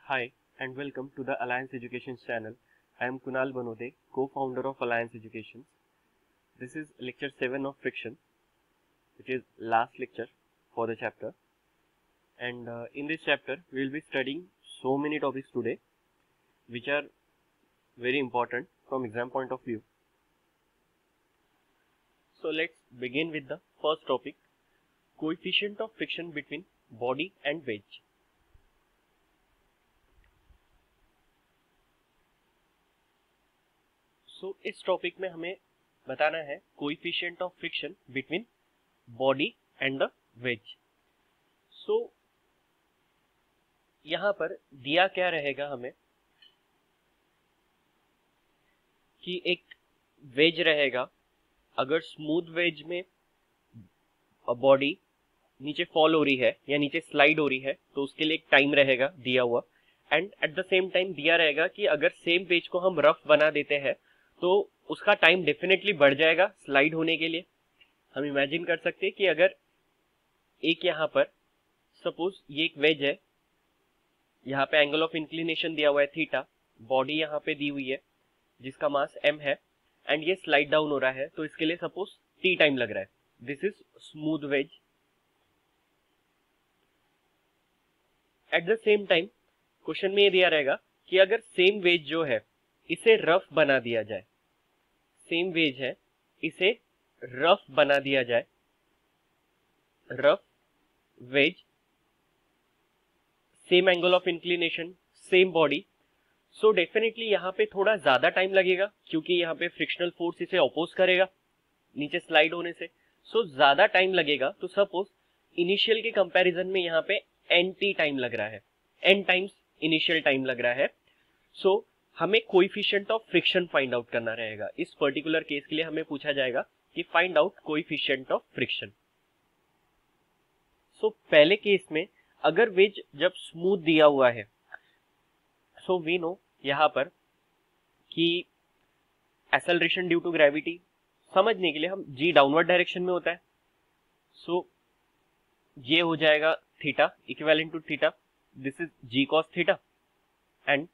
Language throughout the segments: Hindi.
Hi and welcome to the Alliance Education channel. I am Kunal Banode, co-founder of Alliance Education. This is lecture 7 of friction, which is last lecture for the chapter. And in this chapter, we will be studying so many topics today, which are very important from exam point of view. So let's begin with the first topic, coefficient of friction between body and wedge. सो इस टॉपिक में हमें बताना है coefficient of friction between body and the wedge. So यहां पर दिया क्या रहेगा हमें कि एक वेज रहेगा। अगर स्मूथ वेज में बॉडी नीचे फॉल हो रही है या नीचे स्लाइड हो रही है तो उसके लिए एक टाइम रहेगा दिया हुआ, and eight the same time दिया रहेगा कि अगर सेम वेज को हम रफ बना देते हैं तो उसका टाइम डेफिनेटली बढ़ जाएगा स्लाइड होने के लिए। हम इमेजिन कर सकते हैं कि अगर एक यहाँ पर सपोज ये एक वेज है, यहाँ पे एंगल ऑफ इंक्लिनेशन दिया हुआ है थीटा, बॉडी यहाँ पे दी हुई है जिसका मास m है एंड ये स्लाइड डाउन हो रहा है, तो इसके लिए सपोज t टाइम लग रहा है। This is smooth wedge. At the same time question में ये दिया रहेगा कि अगर सेम वेज जो है इसे रफ बना दिया जाए, सेम वेज है इसे रफ बना दिया जाए, rough wedge, same angle of inclination, same body, so definitely यहाँ पे थोड़ा ज्यादा टाइम लगेगा क्योंकि यहाँ पे फ्रिक्शनल फोर्स इसे अपोज करेगा नीचे स्लाइड होने से, सो ज्यादा टाइम लगेगा। तो सपोज इनिशियल के कंपैरिजन में यहाँ पे nt टाइम लग रहा है, n टाइम्स इनिशियल टाइम लग रहा है। सो हमें coefficient of friction find out करना रहेगा। इस पर्टिकुलर केस के लिए हमें पूछा जाएगा कि find out coefficient of friction. So पहले केस में अगर वेज जब स्मूथ दिया हुआ है, सो वी नो यहां पर कि एक्सेलरेशन ड्यू टू ग्रेविटी समझने के लिए हम g डाउनवर्ड डायरेक्शन में होता है, सो ये हो जाएगा theta equivalent to theta, this is g cos theta, and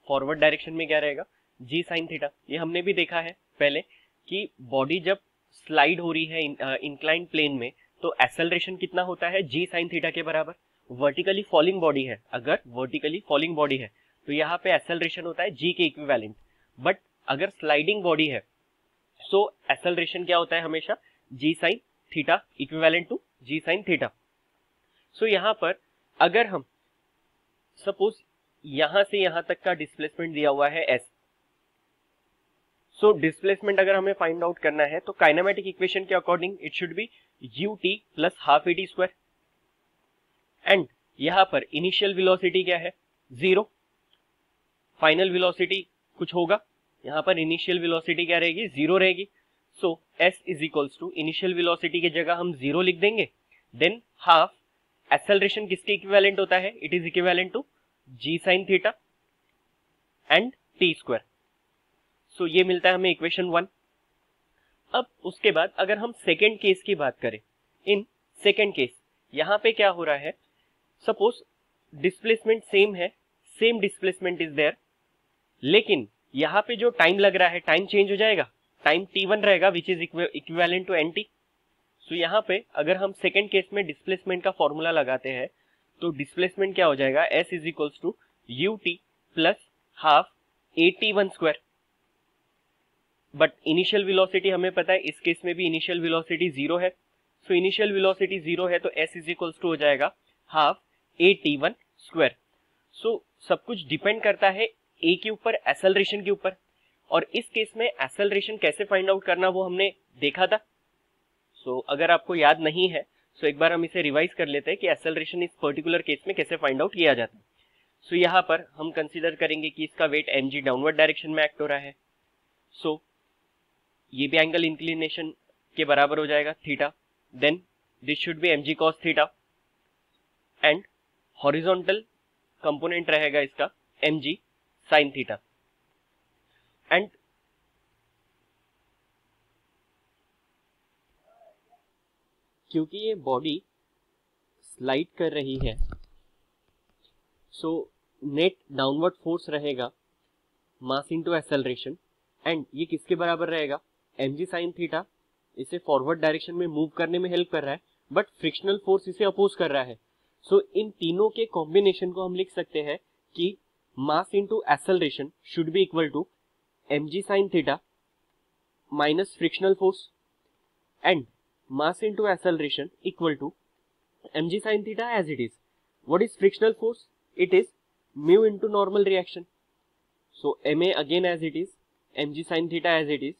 forward direction में क्या रहेगा g sin थीटा। ये हमने भी देखा है पहले कि बॉडी जब स्लाइड हो रही है इंक्लाइंड प्लेन में तो एक्सेलरेशन कितना होता है g sin थीटा के बराबर। वर्टिकली फॉलिंग बॉडी है, अगर वर्टिकली फॉलिंग बॉडी है तो यहाँ पे एक्सेलरेशन होता है g के इक्विवेलेंट, बट अगर स्लाइडिंग बॉडी है सो एक्सेलरेशन क्या होता है हमेशा g sin theta equivalent to g sin theta. So यहाँ पर अगर हम सपोज यहां से यहां तक का डिस्प्लेसमेंट दिया हुआ है s, सो डिस्प्लेसमेंट अगर हमें फाइंड आउट करना है तो काइनेमेटिक इक्वेशन के according it should B ut plus half at square, and यहां पर इनिशियल वेलोसिटी क्या है 0, फाइनल वेलोसिटी कुछ होगा, यहां पर इनिशियल वेलोसिटी क्या रहेगी 0 रहेगी। So s is equals to initial velocity की जगह हम 0 लिख देंगे, देन हाफ एक्सेलरेशन किसके इक्विवेलेंट होता है, it is equivalent to g sin theta and t square. So ये मिलता है हमें इक्वेशन 1। अब उसके बाद अगर हम सेकेंड केस की बात करें, इन सेकेंड केस यहां पे क्या हो रहा है, सपोज डिस्प्लेसमेंट सेम है, सेम डिस्प्लेसमेंट इज देयर, लेकिन यहां पे जो टाइम लग रहा है टाइम चेंज हो जाएगा, टाइम t1 रहेगा which is equivalent to nt। So यहाँ पे अगर हम सेकेंड केस में डिस्प्लेसमेंट का फॉर्मूला लगाते हैं तो डिस्प्लेसमेंट क्या हो जाएगा s is equals to ut plus half at1 square, but initial velocity हमें पता है इस केस में भी इनिशियल वेलोसिटी 0 है, सो इनिशियल वेलोसिटी 0 है तो s इज इक्वल्स टू हो जाएगा हाफ at1 स्क्वायर। सो सब कुछ डिपेंड करता है a के ऊपर, एक्सेलरेशन के ऊपर, और इस केस में एक्सेलरेशन कैसे फाइंड आउट करना वो हमने देखा था। सो अगर आपको याद नहीं है सो एक बार हम इसे रिवाइज कर लेते हैं कि एक्सेलरेशन इस पर्टिकुलर केस में कैसे फाइंड आउट किया जाता है। सो यहाँ पर हम कंसीडर करेंगे कि इसका वेट mg डाउनवर्ड डायरेक्शन में एक्ट हो रहा है, सो ये भी एंगल इंक्लिनेशन के बराबर हो जाएगा theta, then this should be mg cos theta, and horizontal component रहेगा इसका mg sin थीटा, एंड क्योंकि ये बॉडी स्लाइड कर रही है सो नेट डाउनवर्ड फोर्स रहेगा मास इनटू एक्सेलरेशन, एंड ये किसके बराबर रहेगा, mg sin थीटा। इसे फॉरवर्ड डायरेक्शन में मूव करने में हेल्प कर रहा है, बट फ्रिक्शनल फोर्स इसे अपोज कर रहा है। सो इन तीनों के कॉम्बिनेशन को हम लिख सकते हैं कि mass into acceleration should be equal to mg sin theta minus frictional force, and mass into acceleration equal to mg sin theta as it is. What is frictional force? It is mu into normal reaction. So ma again as it is, mg sin theta as it is.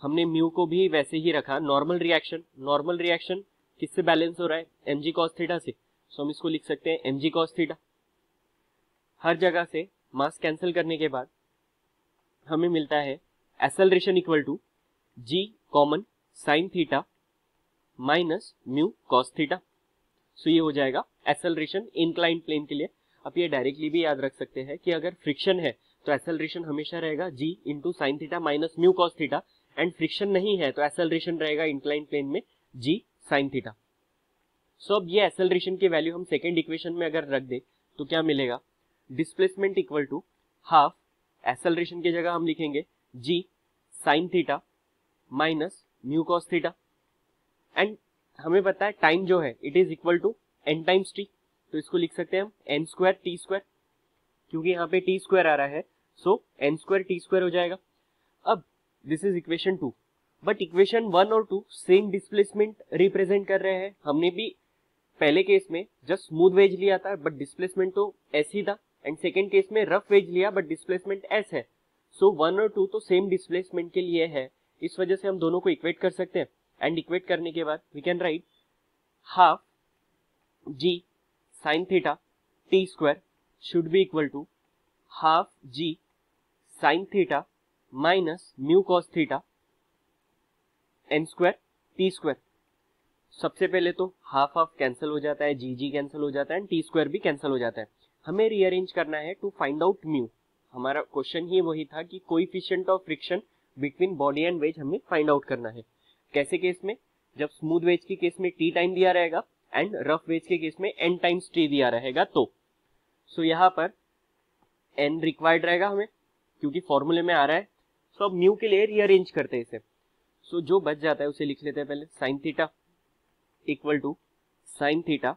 हमने mu को भी वैसे ही रखा, नॉर्मल रिएक्शन किससे बैलेंस हो रहा है, mg cos थीटा से। सो हम इसको लिख सकते हैं mg cos थीटा। हर जगह से मास कैंसिल करने के बाद हमें मिलता है acceleration equal to g common sine theta minus mu cos theta. So ये हो जाएगा एक्सेलरेशन इंक्लाइंड प्लेन के लिए। आप ये डायरेक्टली भी याद रख सकते हैं कि अगर फ्रिक्शन है तो एक्सेलरेशन हमेशा रहेगा g into sine theta minus mu cos theta, and friction नहीं है तो एक्सेलरेशन रहेगा इंक्लाइंड प्लेन में g साइन थीटा। सो अब ये एक्सेलरेशन की वैल्यू हम सेकेंड इक्वेशन में अगर रख दे तो क्या मिलेगा, displacement equal to half, acceleration की जगह हम लिखेंगे g sine theta minus mu cos theta, and हमें पता है टाइम जो है it is equal to n times t, तो इसको लिख सकते हैं हम n स्क्वायर t स्क्वायर, क्योंकि यहाँ पे t स्क्वायर आ रहा है, सो n स्क्वायर t स्क्वायर हो जाएगा। अब this is equation 2, but equation 1 और 2 सेम डिस्प्लेसमेंट रिप्रेजेंट कर रहे हैं। हमने भी पहले केस में जस्ट स्मूथ वेज लिया था बट डिस्प्लेसमेंट तो s ही था, एंड सेकेंड केस में रफ वेज लिया बट डिस्प्लेसमेंट s है। सो 1 और 2 तो सेम डिस्प्लेसमेंट के लिए है, इस वजह से हम दोनों को इक्वेट कर सकते हैं, एंड इक्वेट करने के बाद we can write half g sine theta t square should be equal to half g sine theta minus mu cos theta n square t square. सबसे पहले तो हाफ हाफ कैंसिल हो जाता है, g कैंसिल हो जाता है, एंड t स्क्वायर भी कैंसिल हो जाता है। हमें रीअरेंज करना है टू फाइंड आउट म्यू। हमारा क्वेश्चन ही वही था कि coefficient of friction between body and wedge हमें फाइंड आउट करना है। कैसे केस में, जब स्मूथ वेज के केस में t टाइम दिया रहेगा एंड रफ वेज के केस में n टाइम्स t दिया रहेगा तो। सो यहाँ पर n रिक्वायर्ड रहेगा हमें, क्योंकि फॉर्मूले में आ रहा है। सो अब म्यू के लिए रीअरेंज करते हैं इसे। सो जो बच जाता है उसे लिख लेते हैं पहले, sine theta equal to sine theta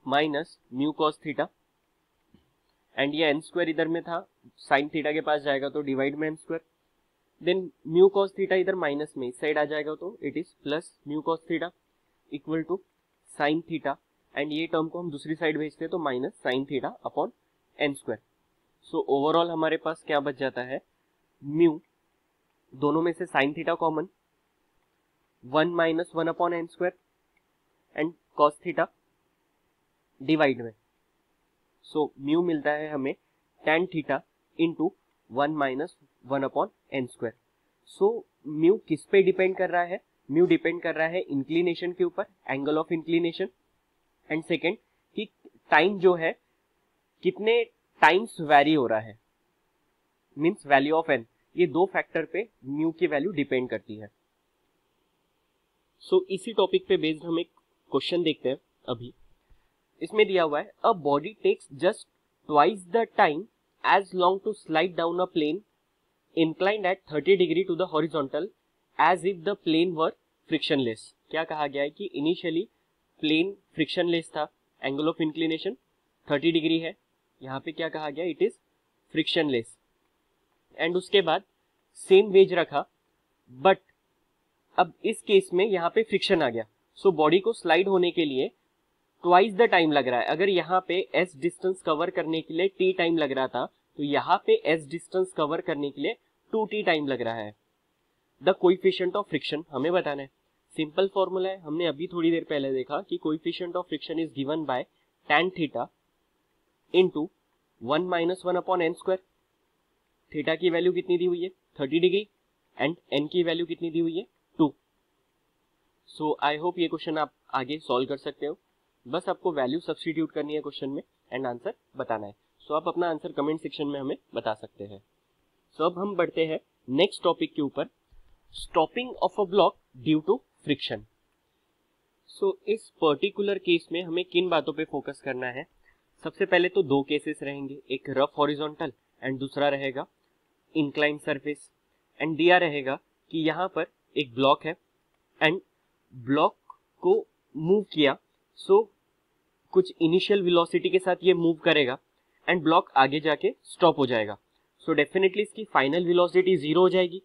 minus mu cos theta, and ये n स्क्वायर इधर में था, साइन थीटा के पास जाएगा तो डिवाइड में n square, then mu cos theta इधर माइनस में इस साइड आ जाएगा तो it is plus mu cos theta equal to sine theta, and ये टर्म को हम दूसरी साइड भेजते हैं तो minus sine theta upon n square. So overall हमारे पास क्या बच जाता है, म्यू दोनों में से sine theta common, 1 minus 1 upon n square, and cos theta divide में। सो म्यू मिलता है हमें tan theta into 1 minus 1 upon n square. So mu किस पे डिपेंड कर रहा है, म्यू डिपेंड कर रहा है इंक्लिनेशन के ऊपर, angle of inclination, and second कि टाइम जो है कितने टाइम्स वेरी हो रहा है, मीन्स वैल्यू ऑफ n। ये दो फैक्टर पे म्यू की वैल्यू डिपेंड करती है। सो इसी टॉपिक पे बेस्ड हम एक क्वेश्चन देखते हैं अभी। इसमें दिया हुआ है, a body takes just twice the time as long to slide down a plane inclined at 30 degree to the horizontal as if the plane were frictionless. क्या कहा गया है कि इनिशियली प्लेन फ्रिक्शनलेस था, एंगल ऑफ इंक्लिनेशन 30 डिग्री है, यहाँ पे क्या कहा गया, इट इज फ्रिक्शनलेस, एंड उसके बाद सेम वेज रखा, बट अब इस केस में यहाँ पे फ्रिक्शन आ गया। सो बॉडी को स्लाइड होने के लिए ट्वाइस द टाइम लग रहा है। अगर यहाँ पे s डिस्टेंस कवर करने के लिए t टाइम लग रहा था तो यहाँ पे s डिस्टेंस कवर करने के लिए 2t टाइम लग रहा है। द कोएफिशिएंट ऑफ फ्रिक्शन हमें बताना है। सिंपल फॉर्मूला है, हमने अभी थोड़ी देर पहले देखा कि coefficient of friction is given bye tan theta into 1 minus 1 upon n square. Theta की वैल्यू कितनी दी हुई है, 30 डिग्री, एंड n की वैल्यू कितनी दी हुई है, 2। सो आई होप ये क्वेश्चन आप आगे सॉल्व कर सकते हो। बस आपको वैल्यू सब्स्टिट्यूट करनी है क्वेश्चन में एंड आंसर बताना है। सो आप अपना आंसर कमेंट सेक्शन में हमें बता सकते हैं। सो अब हम बढ़ते हैं नेक्स्ट टॉपिक के ऊपर, stopping of a block due to friction. So इस पर्टिकुलर केस में हमें किन बातों पे फोकस करना है। सबसे पहले तो दो केसेस रहेंगे, एक रफ हॉरिजॉन्टल एंड दूसरा रहेगा इंक्लाइन सरफेस। एंड दिया रहेगा कि यहाँ पर एक ब्लॉक है एंड ब्लॉक को मूव किया, सो कुछ इनिशियल वेलोसिटी के साथ ये मूव करेगा एंड ब्लॉक आगे जाके स्टॉप हो जाएगा। सो डेफिनेटली इसकी फाइनल वेलोसिटी 0 हो जाएगी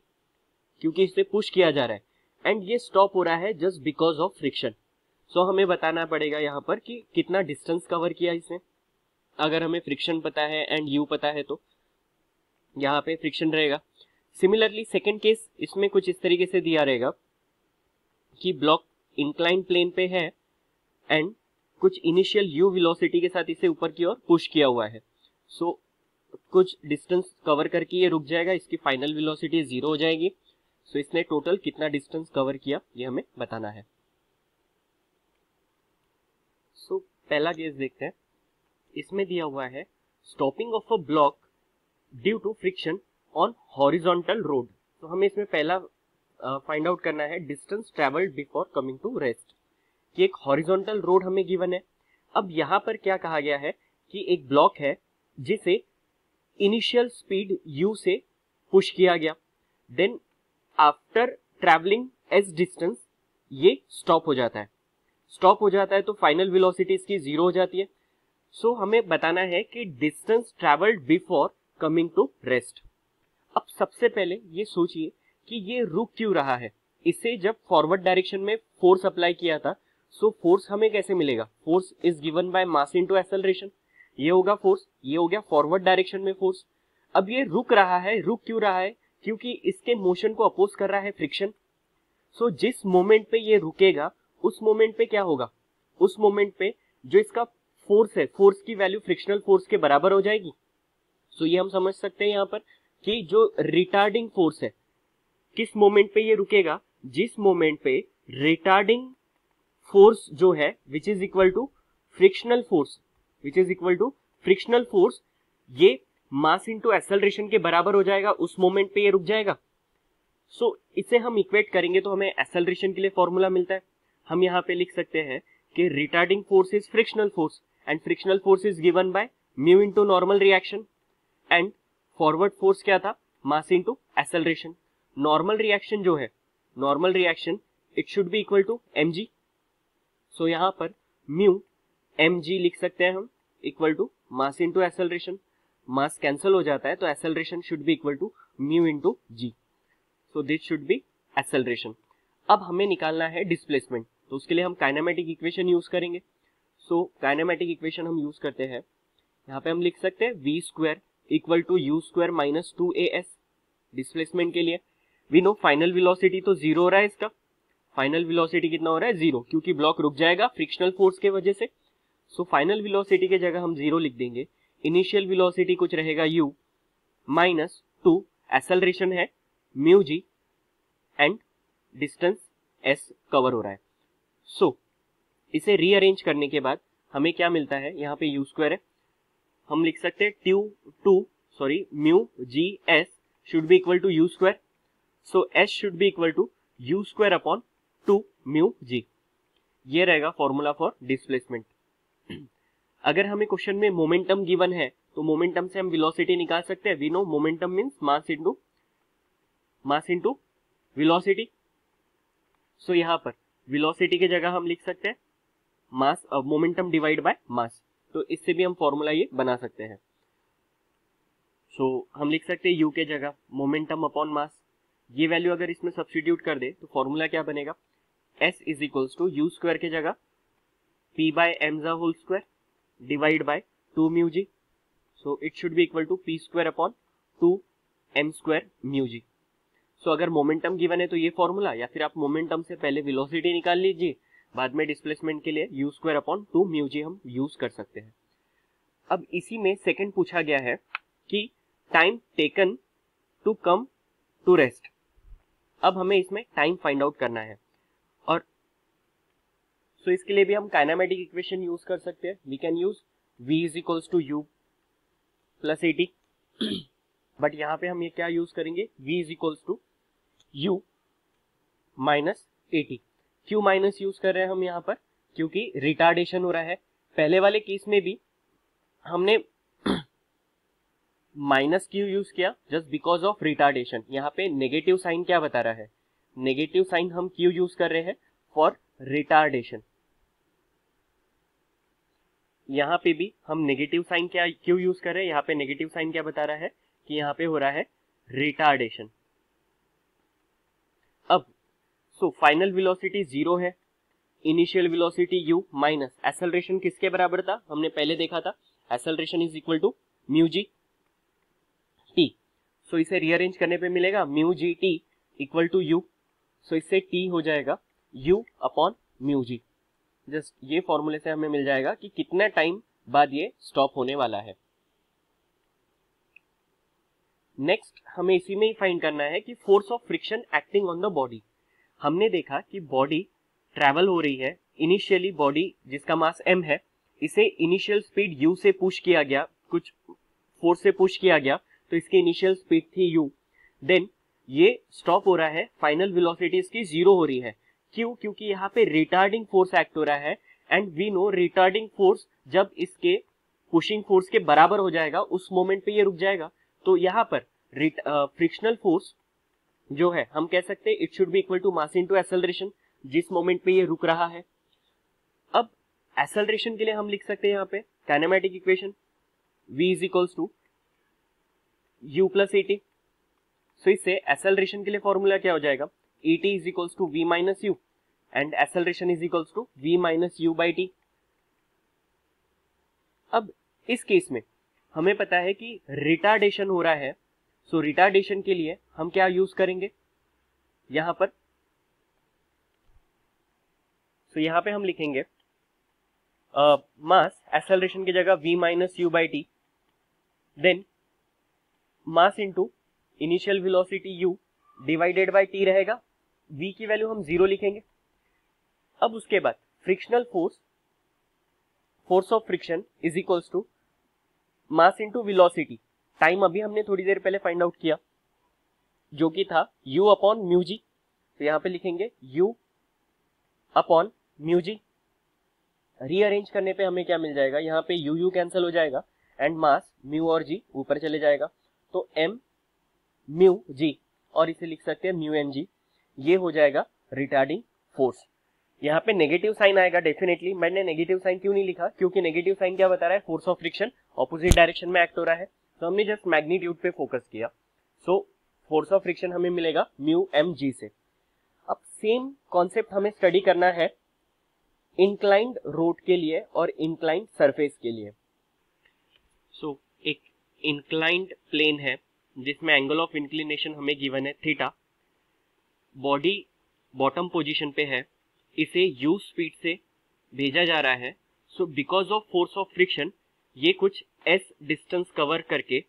क्योंकि इसे पुश किया जा रहा है एंड ये स्टॉप हो रहा है जस्ट बिकॉज ऑफ फ्रिक्शन। सो हमें बताना पड़ेगा यहाँ पर कि कितना डिस्टेंस कवर किया इसने। अगर हमें फ्रिक्शन पता है एंड यू पता है तो यहाँ पे फ्रिक्शन रहेगा। सिमिलरली सेकेंड केस, इसमें कुछ इस तरीके से दिया रहेगा कि ब्लॉक इंक्लाइन प्लेन पे है एंड कुछ इनिशियल यू वेलोसिटी के साथ इसे ऊपर की ओर पुश किया हुआ है। सो कुछ डिस्टेंस कवर करके ये रुक जाएगा, इसकी फाइनल वेलोसिटी 0 हो जाएगी। सो इसने टोटल कितना डिस्टेंस कवर किया ये हमें बताना है। सो पहला केस देखते हैं। इसमें दिया हुआ है stopping of a block due to friction on horizontal road. तो हमें इसमें पहला फाइंड आउट करना है distance travelled before coming to rest, कि एक हॉरिजॉन्टल रोड हमें गिवन है। अब यहाँ पर क्या कहा गया है कि एक ब्लॉक है जिसे इनिशियल स्पीड u से पुश किया गया, then after travelling s distance ये स्टॉप हो जाता है। स्टॉप हो जाता है तो फाइनल वेलोसिटी इसकी 0 हो जाती है। सो हमें बताना है कि distance travelled before coming to rest. अब सबसे पहले ये सोचिए कि ये रुक क्यों रहा है। इसे जब फॉरवर्ड डायरेक्शन में फोर्स अप्लाई किया था, सो फोर्स हमें कैसे मिलेगा? Force is given by mass into acceleration. ये होगा फोर्स, ये हो गया फॉरवर्ड डायरेक्शन में फोर्स। अब ये रुक रहा है, रुक क्यों रहा है? क्योंकि इसके मोशन को अपोज कर रहा है फ्रिक्शन। सो जिस मोमेंट पे ये रुकेगा उस मोमेंट पे क्या होगा? उस मोमेंट पे जो इसका फोर्स है, फोर्स की वैल्यू फ्रिक्शनल फोर्स के बराबर हो जाएगी। सो ये हम समझ सकते हैं यहाँ पर कि जो रिटार्डिंग फोर्स है, किस मोमेंट पे ये रुकेगा? जिस मोमेंट पे रिटार्डिंग फोर्स जो है which is equal to frictional force, which is equal to frictional force, ये मास इनटू एक्सेलरेशन के बराबर हो जाएगा, उस मोमेंट पे ये रुक जाएगा। सो इसे हम इक्वेट करेंगे तो हमें एक्सेलरेशन के लिए फॉर्मूला मिलता है। हम यहाँ पे लिख सकते हैं कि retarding force is frictional force and frictional force is given by mu into normal reaction and forward force क्या था? Mass into acceleration. Normal reaction जो है, normal reaction it should be equal to mg। So यहाँ पर म्यू mg लिख सकते हैं हम equal to mass into acceleration. Mass cancel हो जाता है तो acceleration should be equal to mu into g। So this should B acceleration. अब हमें निकालना है डिस्प्लेसमेंट, तो उसके लिए हम काइनेमेटिक इक्वेशन यूज करेंगे। सो काइनेमेटिक इक्वेशन हम यूज करते हैं, यहाँ पे हम लिख सकते हैं v square equal to u square minus 2as displacement के लिए। वी नो फाइनल वेलोसिटी तो 0 हो रहा है, इसका फाइनल वेलोसिटी कितना हो रहा है? 0, क्योंकि ब्लॉक रुक जाएगा फ्रिक्शनल फोर्स के वजह से। सो फाइनल वेलोसिटी के जगह हम 0 लिख देंगे। इनिशियल वेलोसिटी कुछ रहेगा u माइनस 2, एक्सेलरेशन है mu g and distance s cover हो रहा है। सो इसे रीअरेंज करने के बाद हमें क्या मिलता है? यहाँ पे u स्क्वायर है, हम लिख सकते हैं mu g s should be equal to u square. So s should be equal to u square upon 2 mu g. ये रहेगा फॉर्मूला फॉर डिस्प्लेसमेंट। अगर हमें क्वेश्चन में मोमेंटम गिवन है तो मोमेंटम से हम वेलोसिटी निकाल सकते हैं। We know momentum means mass into velocity. So यहाँ पर वेलोसिटी की जगह हम लिख सकते हैं mass momentum divide by mass, तो इससे भी हम फॉर्मूला ये बना सकते हैं। सो हम लिख सकते हैं u के जगह मोमेंटम अपॉन मास। ये वैल्यू अगर इसमें सब्स्टिट्यूट कर दे तो फॉर्मूला क्या बनेगा? s is equals to u square के जगह p by m whole square divide by 2 mu g. So it should be equal to p square upon 2 m square mu g. So अगर मोमेंटम गिवन है तो ये फॉर्मूला, या फिर आप मोमेंटम से पहले वेलोसिटी निकाल लीजिए, बाद में डिस्प्लेसमेंट के लिए u स्क्वायर अपॉन 2 म्यू जी हम यूज कर सकते हैं। अब इसी में सेकंड पूछा गया है कि time taken to come to rest. अब हमें इसमें टाइम फाइंड आउट करना है और सो इसके लिए भी हम काइनेमेटिक इक्वेशन यूज कर सकते हैं। We can use v is equals to u plus 80, but यहाँ पे हम ये क्या यूज करेंगे? v is equals to u minus 80। क्यों माइनस यूज कर रहे हैं हम यहाँ पर? क्योंकि रिटार्डेशन हो रहा है। पहले वाले केस में भी हमने माइनस क्यू यूज किया जस्ट बिकॉज ऑफ रिटार्डेशन। यहाँ पे नेगेटिव साइन क्या बता रहा है, नेगेटिव साइन हम क्यू यूज कर रहे हैं फॉर रिटार्डेशन। यहाँ पे भी हम नेगेटिव साइन क्या क्यू यूज कर रहे हैं, यहाँ पे नेगेटिव साइन क्या बता रहा है कि यहाँ पे हो रहा है रिटार्डेशन। अब सो फाइनल वेलोसिटी 0 है, initial velocity u minus acceleration किसके बराबर था, हमने पहले देखा था, acceleration is equal to mu g t. So इसे रीअरेंज करने पे मिलेगा mu g t equal to u. So इससे t हो जाएगा u अपॉन म्यू जी। जस्ट ये फॉर्मूले से हमें मिल जाएगा कि कितना टाइम बाद ये स्टॉप होने वाला है। नेक्स्ट हमें इसी में ही फाइंड करना है कि force of friction acting on the body. हमने देखा कि बॉडी ट्रैवल हो रही है, इनिशियली बॉडी जिसका मास m है, इसे इनिशियल स्पीड u से पुश किया गया, कुछ फोर्स से पुश किया गया, तो इसकी इनिशियल स्पीड थी u। देन ये स्टॉप हो रहा है, फाइनल वेलोसिटी इसकी 0 हो रही है। क्यों? क्योंकि यहाँ पे रिटार्डिंग फोर्स एक्ट हो रहा है, and we know retarding force जब इसके पुशिंग फोर्स के बराबर हो जाएगा उस मोमेंट पे ये रुक जाएगा। तो यहाँ पर फ्रिक्शनल फोर्स जो है हम कह सकते हैं it should be equal to mass into acceleration, जिस मोमेंट पे ये रुक रहा है। अब एक्सेलरेशन के लिए हम लिख सकते हैं यहाँ पे kinematic equation v is equals to u plus et। So इससे एक्सेलरेशन के लिए फॉर्मूला क्या हो जाएगा, et is equals to v minus u and acceleration is equals to v minus u by t. अब इस केस में हमें पता है कि रिटार्डेशन हो रहा है, सो रिटार्डेशन के लिए हम क्या यूज करेंगे यहां पर, सो यहां पे हम लिखेंगे मास एक्सेलरेशन की जगह v minus u by t, then mass into initial velocity u divided by t रहेगा, v की वैल्यू हम 0 लिखेंगे। अब उसके बाद frictional force, force of friction is equals to mass into velocity, time अभी हमने थोड़ी देर पहले फाइंड आउट किया जो कि था u अपॉन म्यू जी। तो यहाँ पे लिखेंगे u अपॉन म्यू जी। रीअरेंज करने पे हमें क्या मिल जाएगा, यहाँ पे u कैंसिल हो जाएगा एंड मास म्यू और g ऊपर चले जाएगा, तो m म्यू g, और इसे लिख सकते हैं म्यू एम जी। ये हो जाएगा रिटार्डिंग फोर्स। यहाँ पे नेगेटिव साइन आएगा डेफिनेटली। मैंने नेगेटिव साइन क्यों नहीं लिखा, क्योंकि नेगेटिव साइन क्या बता रहा है, force of friction opposite direction में एक्ट हो रहा है, तो हमने जस्ट मैग्नीट्यूड पे फोकस किया। सो फोर्स ऑफ फ्रिक्शन हमें मिलेगा म्यू एम जी से। अब सेम कॉन्सेप्ट हमें स्टडी करना है इंक्लाइंड रोड के लिए और इंक्लाइंड सरफेस के लिए। सो एक इंक्लाइंड प्लेन है जिसमें एंगल ऑफ इंक्लिनेशन हमें गिवन है थीटा, बॉडी बॉटम पोजीशन पे है, इसे u स्पीड से भेजा जा रहा है। So because of force of friction ये कुछ s डिस्टेंस कवर करके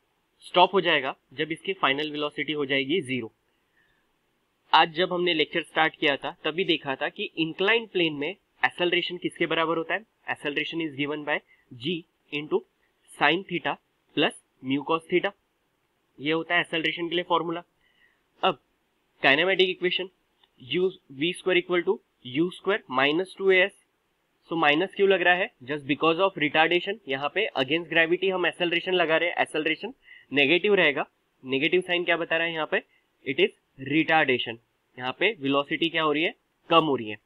स्टॉप हो जाएगा जब इसकी फाइनल वेलोसिटी हो जाएगी 0। आज जब हमने लेक्चर स्टार्ट किया था तभी देखा था कि इंक्लाइंड प्लेन में एक्सेलरेशन किसके बराबर होता है, acceleration is given by g into sine theta plus mu cos theta. ये होता है एक्सेलरेशन के लिए फॉर्मूला। अब kinematic equation u v square equal to u square minus 2as। So minus क्यों लग रहा है, जस्ट बिकॉज ऑफ रिटार्डेशन। यहाँ पे अगेंस्ट ग्रेविटी हम एक्सेलरेशन लगा रहे हैं, एक्सेलरेशन नेगेटिव रहेगा, नेगेटिव साइन क्या बता रहा है यहाँ पे, इट इज रिटार्डेशन। यहाँ पे वेलोसिटी क्या हो रही है, कम हो रही है।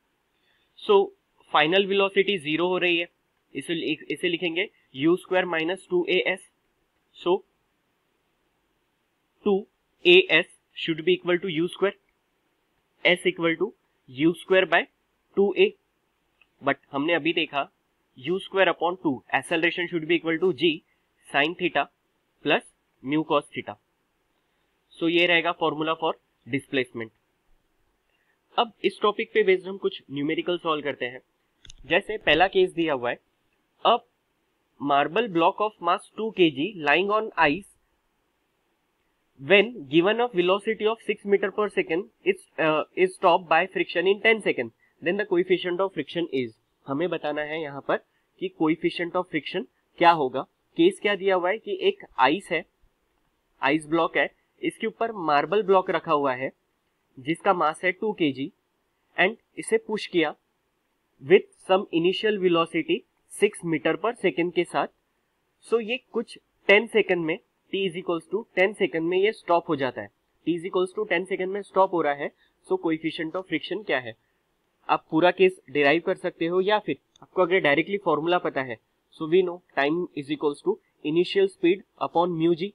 सो फाइनल वेलोसिटी 0 हो रही है, इसे लिखेंगे u square minus 2as। So 2as should be equal to u square, s equal to u square by 2a। But हमने अभी देखा u square upon 2 acceleration should be equal to g sine theta plus mu cos theta. So ये रहेगा फॉर्मूला फॉर डिस्प्लेसमेंट। अब इस टॉपिक पे बेस्ड हम कुछ न्यूमेरिकल सॉल्व करते हैं। जैसे पहला केस दिया हुआ है, a marble block of mass 2 kg lying on ice when given a velocity of 6 meter per second is stopped by friction in 10 seconds, then the coefficient of friction is। हमें बताना है यहाँ पर कि coefficient of friction क्या होगा। केस क्या दिया हुआ है कि एक आइस है, आइस ब्लॉक है, इसके ऊपर मार्बल ब्लॉक रखा हुआ है जिसका मास है 2 kg एंड इसे पुश किया with some initial velocity 6 metre पर सेकेंड के साथ। सो ये कुछ 10 सेकंड में, t is equals to 10 second में ये स्टॉप हो जाता है। t is equals to 10 second में स्टॉप हो रहा है, सो कोएफिशिएंट ऑफ फ्रिक्शन क्या है? आप पूरा केस डिराइव कर सकते हो, या फिर आपको अगर डायरेक्टली फॉर्मूला पता है, so we know time is equals to initial speed upon mu g.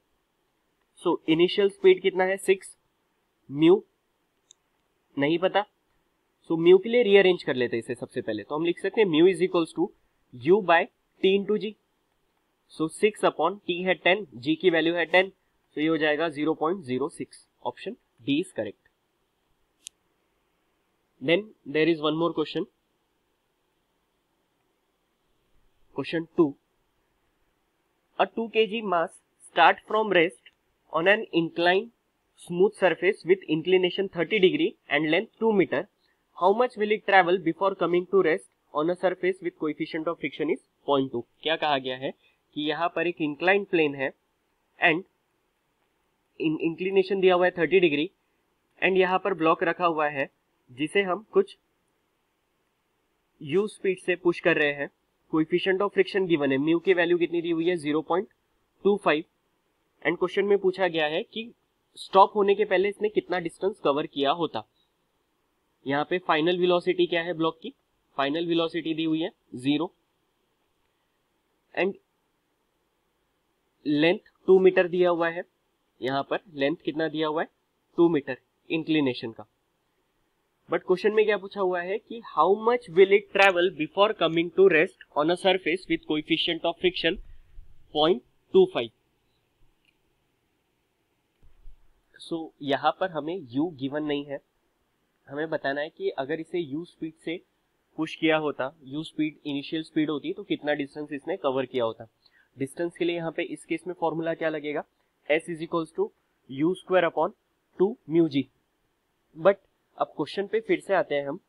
So initial speed कितना है 6, म्यू नहीं पता, सो म्यू के लिए रीअरेंज कर लेते हैं इसे। सबसे पहले तो हम लिख सकते हैं mu is equals to u by t into g. So 6 upon t है 10, जी की वैल्यू है 10, तो ये हो जाएगा 0.06। Option D is correct. Then there is one more question. Question 2. A 2 kg mass start from rest on an inclined smooth surface with inclination 30 degree and length 2 meter. How much will it travel before coming to rest on a surface with coefficient of friction is 0.2? क्या कहा गया है कि यहाँ पर एक inclined plane है and inclination दिया हुआ है 30 डिग्री and यहाँ पर ब्लॉक रखा हुआ है जिसे हम कुछ u स्पीड से पुश कर रहे हैं। कोएफिशिएंट ऑफ फ्रिक्शन गिवन है, म्यू की वैल्यू कितनी दी हुई है 0.25 एंड क्वेश्चन में पूछा गया है कि स्टॉप होने के पहले इसने कितना डिस्टेंस कवर किया होता। यहाँ पे फाइनल वेलोसिटी क्या है ब्लॉक की? फाइनल वेलोसिटी दी हुई है 0 एंड लेंथ 2 मीटर दिया हुआ है। यहाँ पर लेंथ कितना दिया हुआ है 2 मीटर इंक्लिनेशन का। बट क्वेश्चन में क्या पूछा हुआ है कि how much will it travel before coming to rest on a surface with coefficient of friction 0.25। So यहाँ पर हमें u गिवन नहीं है, हमें बताना है कि अगर इसे u स्पीड से पुश किया होता, u स्पीड इनिशियल स्पीड होती तो कितना डिस्टेंस इसने कवर किया होता। डिस्टेंस के लिए यहाँ पे इस केस में फॉर्मूला क्या लगेगा? s is equals to u square upon 2 mu g. But अब क्वेश्चन पे फिर से आते हैं हम।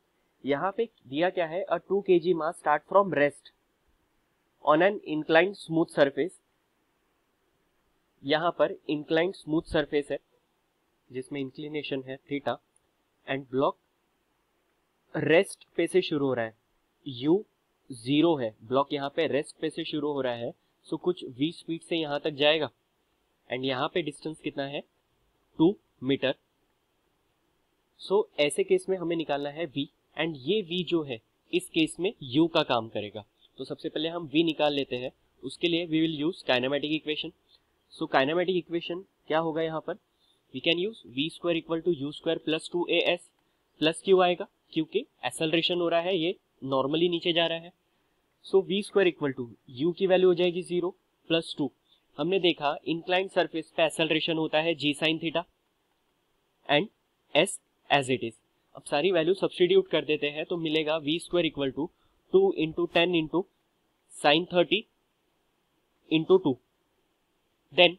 यहाँ पे दिया क्या है? अ 2 kg mass start from rest on an inclined smooth surface. यहाँ पर इंक्लाइंड स्मूथ सरफेस है जिसमें इंक्लिनेशन है थीटा एंड ब्लॉक रेस्ट पे से शुरू हो रहा है, u 0 है, ब्लॉक यहाँ पे रेस्ट पे से शुरू हो रहा है, सो कुछ v स्पीड से यहाँ तक जाएगा एंड यहाँ पे डिस्टेंस कितना है 2 मीटर। सो ऐसे केस में हमें निकालना है v एंड ये v जो है इस केस में u का काम करेगा। तो सबसे पहले हम v निकाल लेते हैं, उसके लिए we will use kinematic equation. So kinematic equation क्या होगा यहाँ पर? We can use v square equal to u square plus 2as plus क्यू आएगा क्योंकि एक्सेलरेशन हो रहा है, ये नॉर्मली नीचे जा रहा है। So v square equal to u की वैल्यू हो जाएगी 0 प्लस 2। हमने देखा इंक्लाइंड सरफेस पे एक्सेलरेशन होता है g sin theta and s as it is. अब सारी वैल्यू सब्स्टिट्यूट कर देते हैं तो मिलेगा v square equal to 2 into 10 into sine 30 into 2। Then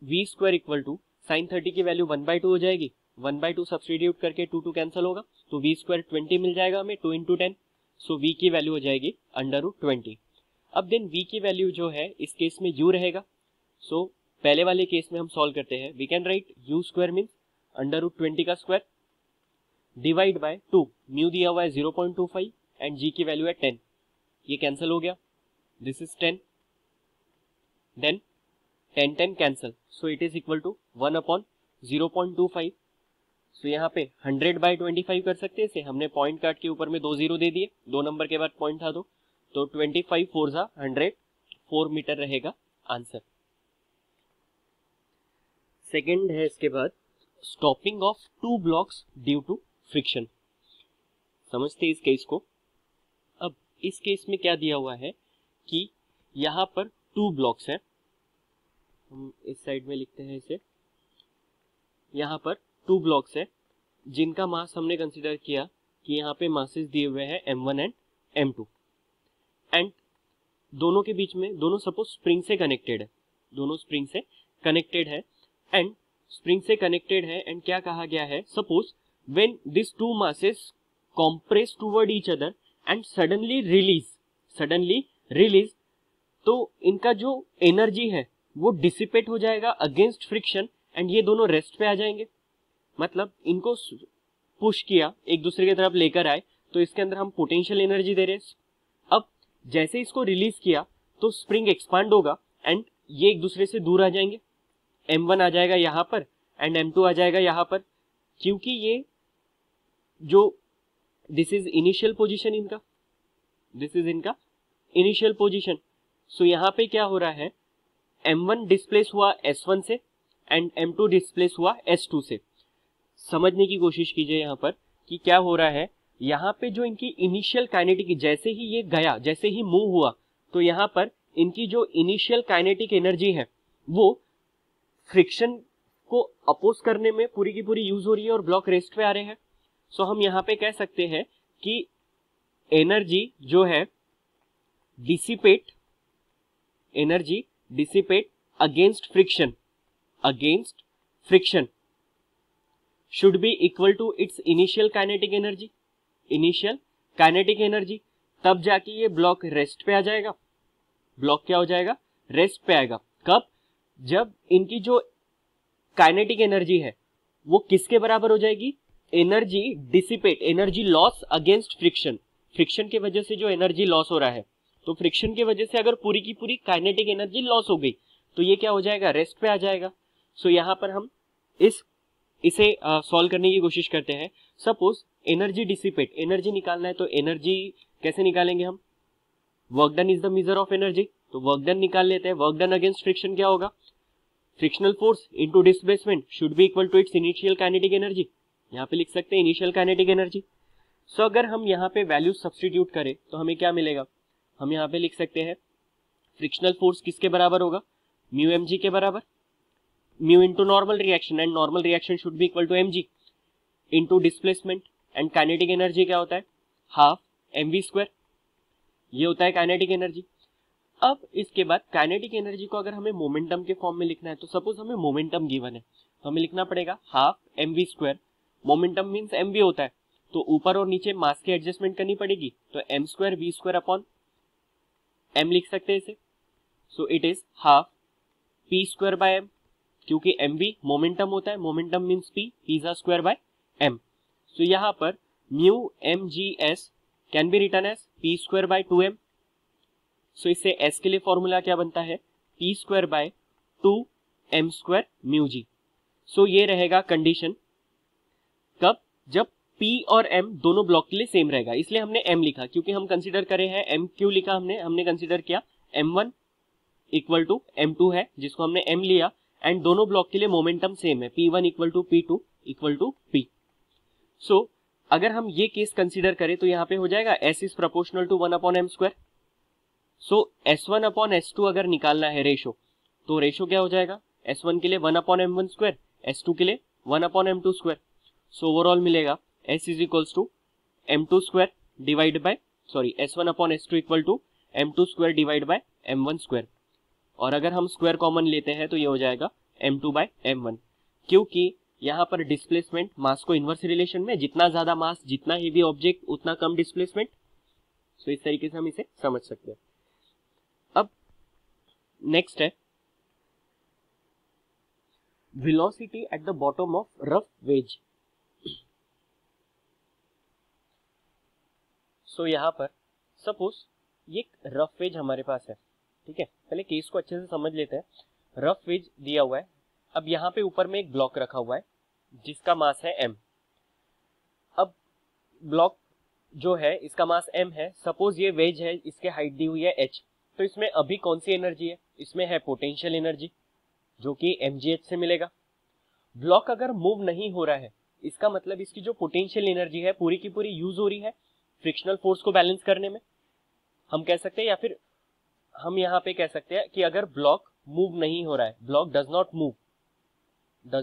v square equal to sine 30 की वैल्यू 1/2 हो जाएगी, 1/2 सब्स्टिट्यूट करके 2 कैंसिल होगा तो v स्क्वायर 20 मिल जाएगा हमें 2 इंटू 10। सो v की वैल्यू हो जाएगी √20। अब देन v की वैल्यू जो है इस केस में u रहेगा। सो पहले वाले केस में हम सॉल्व करते हैं, we can write u square means √20 का स्क्वायर डिवाइड बाय 2, म्यू दिया हुआ है 0.25 एंड g की वैल्यू है 10, ये कैंसिल हो गया, this is 10, then 10 cancel, so it is equal to 1/0.25। सो यहाँ पे 100/25 कर सकते हैं इसे, हमने पॉइंट काट के ऊपर में 2 0 दे दिए, 2 नंबर के बाद पॉइंट था तो 25 4 जा 100, 4 मीटर रहेगा आंसर। सेकेंड है इसके बाद stopping of 2 blocks due to friction. समझते इस केस को। अब इस केस में क्या दिया हुआ है कि यहाँ पर 2 ब्लॉक्स हैं, हम इस साइड में लिखते हैं इसे, यहाँ पर 2 ब्लॉक्स है जिनका मास हमने कंसीडर किया कि यहाँ पे मासेस दिए हुए हैं m1 एंड m2 एंड दोनों के बीच में, दोनों सपोज स्प्रिंग से कनेक्टेड है, दोनों स्प्रिंग से कनेक्टेड है एंड स्प्रिंग से कनेक्टेड है एंड क्या कहा गया है, suppose when this 2 masses compress toward each other and suddenly release, तो इनका जो एनर्जी है वो डिसिपेट हो जाएगा अगेंस्ट फ्रिक्शन एंड ये दोनों रेस्ट पे आ जाएंगे। मतलब इनको पुश किया, एक दूसरे की तरफ लेकर आए, तो इसके अंदर हम पोटेंशियल एनर्जी दे रहे हैं। अब जैसे इसको रिलीज किया तो स्प्रिंग एक्सपांड होगा एंड ये एक दूसरे से दूर आ जाएंगे। M1 आ जाएगा यहाँ पर एंड M2 आ जाएगा यहाँ पर, क्योंकि ये जो दिस इज इनिशियल पोजीशन इनका, दिस इज इनका इनिशियल पोजीशन। सो यहाँ पे क्या हो रहा है, M1 डिस्प्लेस हुआ S1 से एंड M2 डिस्प्लेस हुआ S2 से। समझने की कोशिश कीजिए यहाँ पर कि क्या हो रहा है। यहाँ पे जो इनकी इनिशियल काइनेटिक, जैसे ही ये गया, जैसे ही मूव हुआ, तो यहाँ पर इनकी जो इनिशियल काइनेटिक एनर्जी है वो फ्रिक्शन को अपोज करने में पूरी की पूरी यूज हो रही है और ब्लॉक रेस्ट पे आ रहे हैं। सो हम यहाँ पे कह सकते हैं कि एनर्जी जो है dissipate, energy dissipate against friction, against friction should be equal to its initial kinetic energy, initial kinetic energy। तब जाके ये ब्लॉक रेस्ट पे आ जाएगा। ब्लॉक क्या हो जाएगा, रेस्ट पे आएगा। कब, जब इनकी जो काइनेटिक एनर्जी है वो किसके बराबर हो जाएगी, energy dissipate, energy loss against friction. Friction की वजह से जो एनर्जी लॉस हो रहा है, तो फ्रिक्शन की वजह से अगर पूरी की पूरी काइनेटिक एनर्जी लॉस हो गई तो ये क्या हो जाएगा, रेस्ट पे आ जाएगा। सो यहाँ पर हम इसे सॉल्व करने की कोशिश करते हैं। सपोज एनर्जी डिसिपेट, एनर्जी निकालना है तो एनर्जी कैसे निकालेंगे हम, work done is the measure of energy, तो वर्क डन निकाल लेते हैं। वर्क डन अगेंस्ट फ्रिक्शन क्या होगा, frictional force into displacement should be equal to its initial kinetic energy. यहाँ पे लिख सकते हैं इनिशियल काइनेटिक एनर्जी। सो अगर हम यहाँ पे वैल्यू सब्स्टिट्यूट करें तो हमें क्या मिलेगा, हम यहाँ पे लिख सकते हैं फ्रिक्शनल फोर्स किसके बराबर होगा, म्यू mg के बराबर, mu into normal reaction and normal reaction should be equal to mg into displacement and kinetic energy क्या होता है, हाफ mv स्क्वायर, ये होता है काइनेटिक एनर्जी। अब इसके बाद काइनेटिक एनर्जी को अगर हमें मोमेंटम के फॉर्म में लिखना है, तो सपोज हमें मोमेंटम गिवन है तो हमें लिखना पड़ेगा half mv square, momentum means mv होता है, तो ऊपर और नीचे मास की एडजस्टमेंट करनी पड़ेगी, तो m square v square upon m लिख सकते हैं इसे। So it is half p square by m, क्योंकि mv मोमेंटम होता है, मोमेंटम मीन्स p, पिज्जा स्क्वायर बाय m। सो यहाँ पर mu mgs can be written as p square by 2m। So इससे s के लिए फॉर्मूला क्या बनता है, p square by 2m square mu g। So ये रहेगा कंडीशन कब, जब p और m दोनों ब्लॉक के लिए सेम रहेगा, इसलिए हमने m लिखा, क्योंकि हम कंसीडर करे हैं m क्यों लिखा हमने कंसीडर किया m1 इक्वल टू m2 है जिसको हमने m लिया, एंड दोनों ब्लॉक के लिए मोमेंटम सेम है, p1 equal to p2 equal to p। So अगर हम ये केस कंसीडर करें तो यहाँ पे हो जाएगा s is proportional to 1 upon m square. So s1 upon s2 अगर निकालना है रेशो, तो रेशो क्या हो जाएगा, s1 के लिए 1 अपॉन m1 स्क्वायर, s2 के लिए 1 upon m2 square. So overall मिलेगा s is equals to m2 square divide by s1 upon s2 equal to m2 square divide by m1 square, और अगर हम स्क्वायर कॉमन लेते हैं तो ये हो जाएगा m2 बाय m1, क्योंकि यहाँ पर डिस्प्लेसमेंट मास को इनवर्स रिलेशन में, जितना ज्यादा मास, जितना हेवी ऑब्जेक्ट उतना कम डिस्प्लेसमेंट। सो इस तरीके से हम इसे समझ सकते हैं। अब नेक्स्ट है velocity at the bottom of rough wedge. So यहाँ पर सपोज ये एक रफ वेज हमारे पास है, ठीक है, पहले केस को अच्छे से समझ लेते हैं। रफ वेज दिया हुआ है, अब यहाँ पे ऊपर में एक ब्लॉक रखा हुआ है जिसका मास है m। अब ब्लॉक जो है इसका मास m है, सपोज ये वेज है, इसके हाइट दी हुई है h, तो इसमें अभी कौन सी एनर्जी है, इसमें है पोटेंशियल एनर्जी जो कि mgh से मिलेगा। ब्लॉक अगर मूव नहीं हो रहा है, इसका मतलब इसकी जो पोटेंशियल एनर्जी है पूरी की पूरी यूज हो रही है फ्रिक्शनल फोर्स को बैलेंस करने में, हम कह सकते हैं, या फिर हम यहाँ पे कह सकते हैं कि अगर ब्लॉक मूव नहीं हो रहा है, ब्लॉक डज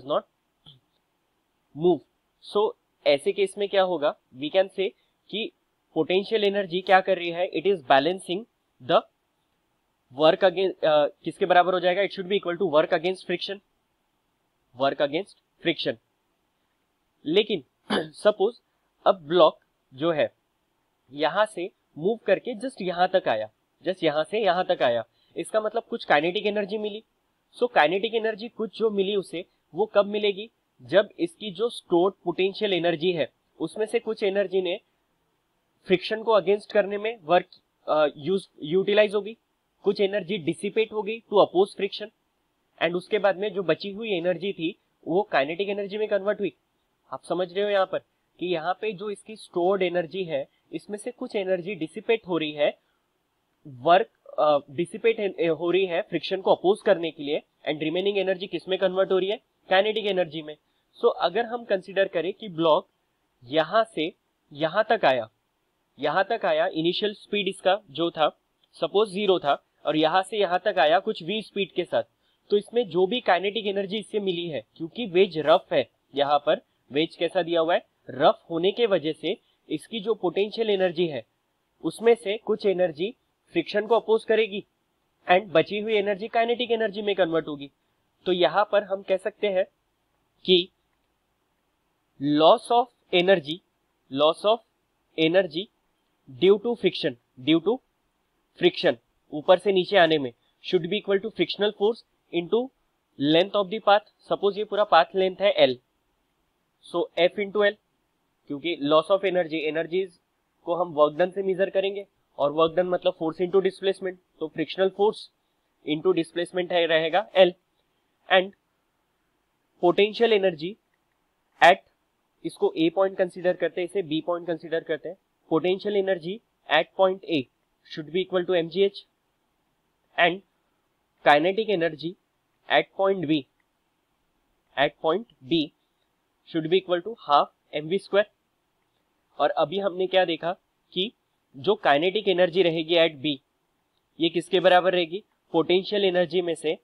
नॉट मूव, सो ऐसे केस में क्या होगा, वी कैन से कि पोटेंशियल एनर्जी क्या कर रही है, it is balancing the work against, किसके बराबर हो जाएगा, it should be equal to work against friction. लेकिन सपोज अब ब्लॉक जो है यहां से मूव करके जस्ट यहां तक आया, जस्ट यहां से यहां तक आया, इसका मतलब कुछ काइनेटिक एनर्जी मिली। सो काइनेटिक एनर्जी कुछ जो मिली उसे, वो कब मिलेगी, जब इसकी जो स्टोर्ड पोटेंशियल एनर्जी है उसमें से कुछ एनर्जी ने फ्रिक्शन को अगेंस्ट करने में वर्क यूटिलाइज होगी, कुछ एनर्जी डिसिपेट हो गई टू अपोज फ्रिक्शन, एंड उसके बाद में जो बची हुई एनर्जी थी वो काइनेटिक एनर्जी में कन्वर्ट हुई। आप समझ रहे हो यहाँ पर कि यहाँ पे जो इसकी स्टोर्ड एनर्जी है इसमें से कुछ एनर्जी डिसिपेट हो रही है, वर्क डिसिपेट हो रही है फ्रिक्शन को अपोज करने के लिए, एंड रिमेनिंग एनर्जी किस में कन्वर्ट हो रही है, काइनेटिक एनर्जी में। सो अगर हम कंसीडर करें कि ब्लॉक यहां से यहां तक आया, इनिशियल स्पीड इसका जो था सपोज 0 था, और यहां से यहां तक आया कुछ v स्पीड के साथ, तो इसमें जो भी काइनेटिक एनर्जी इससे मिली है, क्योंकि वेज रफ है, यहाँ पर वेज कैसा दिया हुआ है, रफ होने के वजह से इसकी जो पोटेंशियल एनर्जी है उसमें से कुछ एनर्जी फ्रिक्शन को अपोज करेगी एंड बची हुई एनर्जी काइनेटिक एनर्जी में कन्वर्ट होगी। तो यहां पर हम कह सकते हैं कि loss of energy due to friction ऊपर से नीचे आने में should be equal to frictional force into length of the path. Suppose ये पूरा पाथ लेंथ है L, so F into L, क्योंकि लॉस ऑफ एनर्जीज को हम वर्क डन से मेजर करेंगे, और वर्क डन मतलब फोर्स इनटू डिस्प्लेसमेंट, तो फ्रिक्शनल फोर्स इनटू डिस्प्लेसमेंट है रहेगा L, and potential energy at, इसको A पॉइंट कंसीडर करते हैं, इसे B पॉइंट कंसीडर करते हैं, potential energy at point A should be equal to mgh, and kinetic energy at point B should be equal to half mv²। और अभी हमने क्या देखा कि जो काइनेटिक एनर्जी रहेगी एट B, ये किसके बराबर रहेगी, पोटेंशियल एनर्जी में से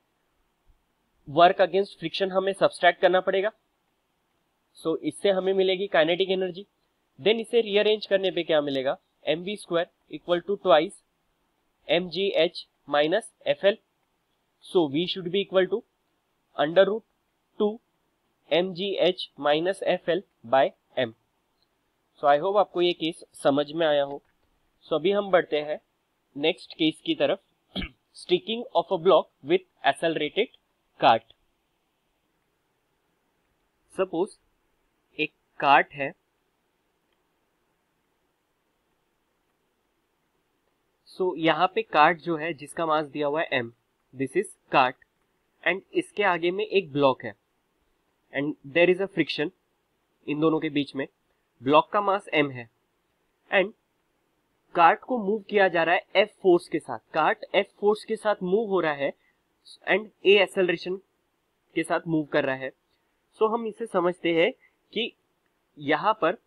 वर्क अगेंस्ट फ्रिक्शन हमें सब्सट्रैक्ट करना पड़ेगा, सो इससे हमें मिलेगी काइनेटिक एनर्जी। देन इसे रीअरेंज करने पे क्या मिलेगा, mv² equal to twice mgh minus fl, so v should be equal to √2 mgh minus fl by m। So I hope आपको ये केस समझ में आया हो। सो अभी हम बढ़ते हैं नेक्स्ट केस की तरफ, sticking of a block with accelerated cart. Suppose एक कार्ट है, सो यहाँ पे कार्ट जो है जिसका मास दिया हुआ है m, this is cart, and इसके आगे में एक ब्लॉक है and there is a friction इन दोनों के बीच में, ब्लॉक का मास m है एंड कार्ट को मूव किया जा रहा है F फोर्स के साथ, कार्ट F फोर्स के साथ मूव हो रहा है एंड A एक्सेलरेशन के साथ मूव कर रहा है। सो हम इसे समझते हैं कि यहाँ पर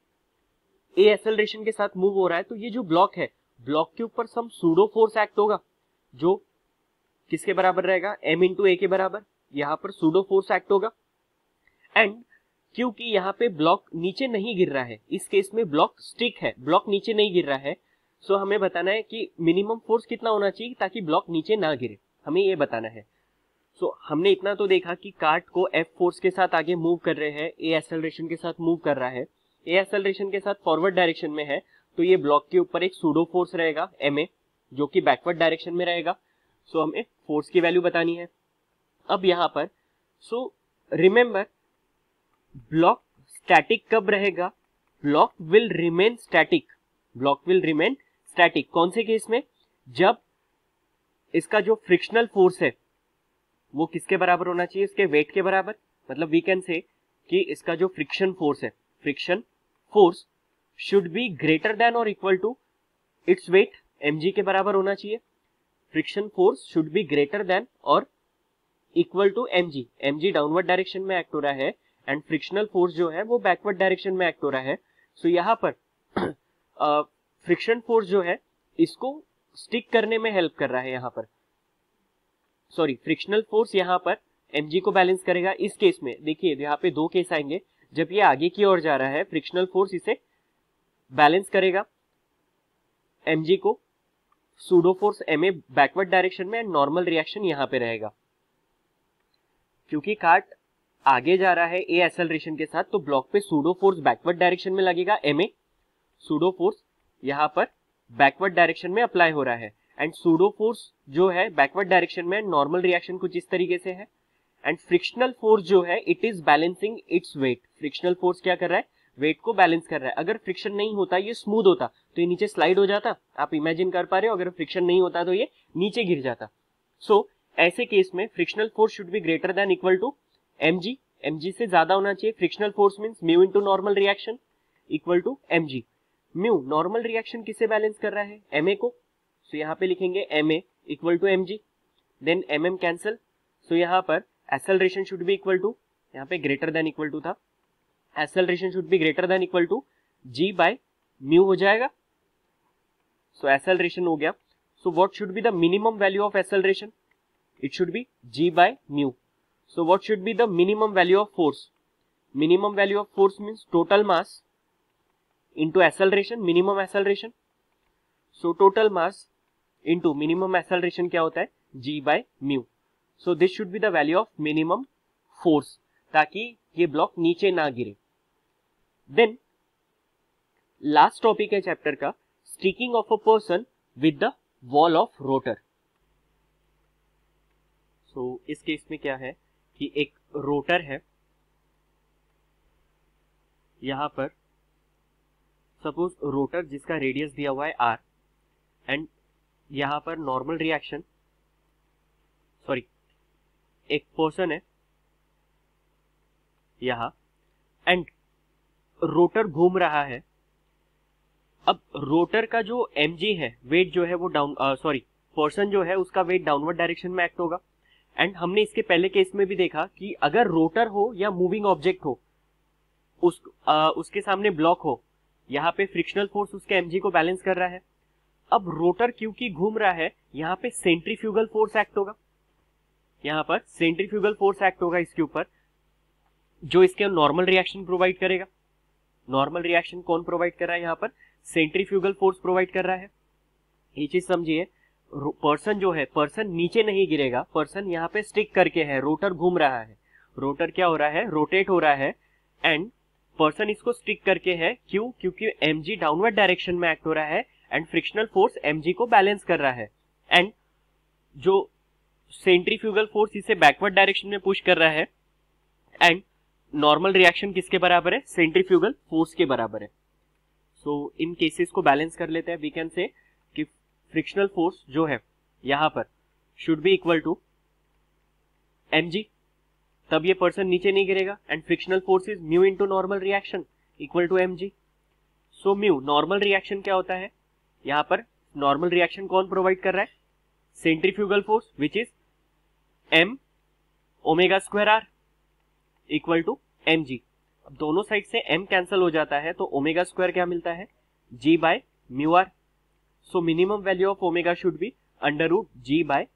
A एक्सेलरेशन के साथ मूव हो रहा है, तो ये जो ब्लॉक है, ब्लॉक के ऊपर सम सूडो फोर्स एक्ट होगा जो किसके बराबर रहेगा, m इंटू A के बराबर, यहाँ पर सूडो फोर्स एक्ट होगा। एंड क्योंकि यहाँ पे ब्लॉक नीचे नहीं गिर रहा है, इस केस में ब्लॉक स्टिक है, ब्लॉक नीचे नहीं गिर रहा है, सो हमें बताना है कि मिनिमम फोर्स कितना होना चाहिए ताकि ब्लॉक नीचे ना गिरे, हमें ये बताना है। सो हमने इतना तो देखा कि कार्ट को F फोर्स के साथ आगे मूव कर रहे हैं, A एक्सेलरेशन के साथ मूव कर रहा है, A एक्सेलरेशन के साथ फॉरवर्ड डायरेक्शन में है, तो ये ब्लॉक के ऊपर एक सूडो फोर्स रहेगा ma, जो कि बैकवर्ड डायरेक्शन में रहेगा। सो हमें फोर्स की वैल्यू बतानी है। अब यहाँ पर सो रिमेंबर, ब्लॉक स्टैटिक कब रहेगा, ब्लॉक विल रिमेन स्टैटिक, कौन से केस में, जब इसका जो फ्रिक्शनल फोर्स है वो किसके बराबर होना चाहिए, इसके वेट के बराबर। मतलब वी कैन से कि इसका जो फ्रिक्शन फोर्स है, friction force should be greater than और equal to its weight, mg के बराबर होना चाहिए। Friction force should be greater than और equal to mg downward direction में एक्ट हो रहा है एंड फ्रिक्शनल फोर्स जो है वो बैकवर्ड डायरेक्शन में एक्ट हो रहा है। सो यहाँ पर फ्रिक्शन फोर्स जो है इसको स्टिक करने में हेल्प कर रहा है, यहाँ पर सॉरी फ्रिक्शनल फोर्स यहाँ पर mg को बैलेंस करेगा। इस केस में देखिए यहाँ पे दो केस आएंगे, जब ये आगे की ओर जा रहा है फ्रिक्शनल फोर्स इसे बैलेंस करेगा mg को, pseudo force ma backward direction में, एंड नॉर्मल रिएक्शन यहाँ पे रहेगा। क्योंकि कार्ट आगे जा रहा है A एक्सेलरेशन के साथ, तो ब्लॉक पे सूडो फोर्स बैकवर्ड डायरेक्शन में लगेगा ma, सूडो फोर्स यहाँ पर बैकवर्ड डायरेक्शन में अप्लाई हो रहा है एंड सूडो फोर्स जो है बैकवर्ड डायरेक्शन में, नॉर्मल रिएक्शन कुछ इस तरीके से है एंड फ्रिक्शनल फोर्स जो है it is balancing its weight. Frictional force क्या कर रहा है, वेट को बैलेंस कर रहा है। अगर फ्रिक्शन नहीं होता, ये स्मूथ होता तो ये नीचे स्लाइड हो जाता, आप इमेजिन कर पा रहे हो, अगर फ्रिक्शन नहीं होता तो ये नीचे गिर जाता। सो ऐसे केस में frictional force should be greater than equal to mg, mg से ज्यादा होना चाहिए। Frictional force means mu into normal reaction equal to mg। Mu normal reaction किसे बैलेंस कर रहा है, ma को, सो यहाँ पे लिखेंगे ma equal to mg, then mm cancel, so यहाँ पर acceleration should be equal to, यहाँ पे ग्रेटर देन इक्वल टू था, acceleration should be greater than equal to g by mu हो जाएगा। सो एक्सेलरेशन हो गया। So what should be the minimum value of acceleration, it should be g by mu. So what should be the minimum value of force, minimum value of force means total mass into acceleration, minimum acceleration. So total mass into minimum acceleration क्या होता है, g by mu. So this should be the value of minimum force, ताकि ये ब्लॉक नीचे ना गिरे। Then last topic है चैप्टर का, sticking of a person with the wall of rotor. So इस केस में क्या है कि एक रोटर है, यहां पर सपोज रोटर जिसका रेडियस दिया हुआ है r, एंड यहां पर नॉर्मल रिएक्शन, सॉरी एक पर्सन है यहां एंड रोटर घूम रहा है। अब रोटर का जो mg है, वेट जो है वो डाउन, सॉरी पर्सन जो है उसका वेट डाउनवर्ड डायरेक्शन में एक्ट होगा। एंड हमने इसके पहले केस में भी देखा कि अगर रोटर हो या मूविंग ऑब्जेक्ट हो, उसके सामने ब्लॉक हो, यहाँ पे फ्रिक्शनल फोर्स उसके mg को बैलेंस कर रहा है। अब रोटर क्योंकि घूम रहा है, यहाँ पे सेंट्रीफ्यूगल फोर्स एक्ट होगा, यहाँ पर सेंट्रीफ्यूगल फोर्स एक्ट होगा इसके ऊपर, जो इसके नॉर्मल रिएक्शन प्रोवाइड करेगा। नॉर्मल रिएक्शन कौन प्रोवाइड कर रहा है, यहाँ पर सेंट्रीफ्यूगल फोर्स प्रोवाइड कर रहा है। ये चीज समझिए, पर्सन जो है, पर्सन नीचे नहीं गिरेगा, पर्सन यहाँ पे स्टिक करके है, रोटर घूम रहा है, रोटर क्या हो रहा है, रोटेट हो रहा है, एंड पर्सन इसको स्टिक करके है। क्यों, क्योंकि mg डाउनवर्ड डायरेक्शन में एक्ट हो रहा है एंड फ्रिक्शनल फोर्स mg को बैलेंस कर रहा है, एंड जो सेंट्रीफ्यूगल फोर्स इसे बैकवर्ड डायरेक्शन में पुश कर रहा है, एंड नॉर्मल रिएक्शन किसके बराबर है, सेंट्रीफ्यूगल फोर्स के बराबर है। सो इन केसेस को बैलेंस कर लेते हैं। वी कैन से कि फ्रिक्शनल फोर्स जो है यहां पर should be equal to mg, तब ये पर्सन नीचे नहीं गिरेगा, and frictional force is mu into normal reaction equal to mg। So mu normal reaction क्या होता है, यहां पर नॉर्मल रिएक्शन कौन प्रोवाइड कर रहा है, centrifugal force which is m omega square r equal to mg। अब दोनों साइड से m कैंसिल हो जाता है, तो ओमेगा स्क्वायर क्या मिलता है, g by mu r। So minimum value of omega should be under root g by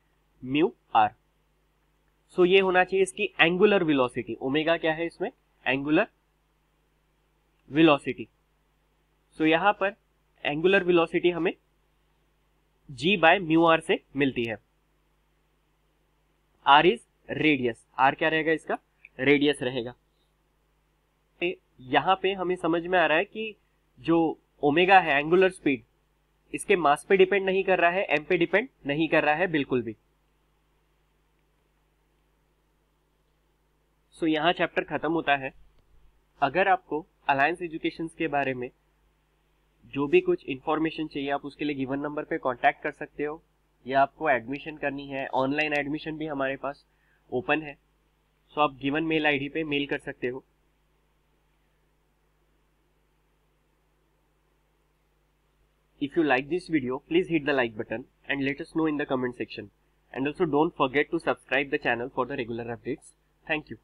mu r। So ये होना चाहिए इसकी एंगुलर वेलोसिटी। ओमेगा क्या है इसमें, एंगुलर वेलोसिटी। सो यहां पर एंगुलर वेलोसिटी हमें g बाय म्यू आर से मिलती है। r इज रेडियस, r क्या रहेगा इसका, रेडियस रहेगा। यहां पे हमें समझ में आ रहा है कि जो ओमेगा है, एंगुलर स्पीड, इसके मास पे डिपेंड नहीं कर रहा है, m पे डिपेंड नहीं कर रहा है बिल्कुल भी। सो यहाँ चैप्टर खत्म होता है। अगर आपको अलायंस एजुकेशन के बारे में जो भी कुछ इंफॉर्मेशन चाहिए, आप उसके लिए गिवन नंबर पे कांटेक्ट कर सकते हो, या आपको एडमिशन करनी है, ऑनलाइन एडमिशन भी हमारे पास ओपन है। सो आप गिवन मेल आईडी पे मेल कर सकते हो। If you like this video, please hit the like button and let us know in the comment section. And also don't forget to subscribe the channel for the regular updates. Thank you.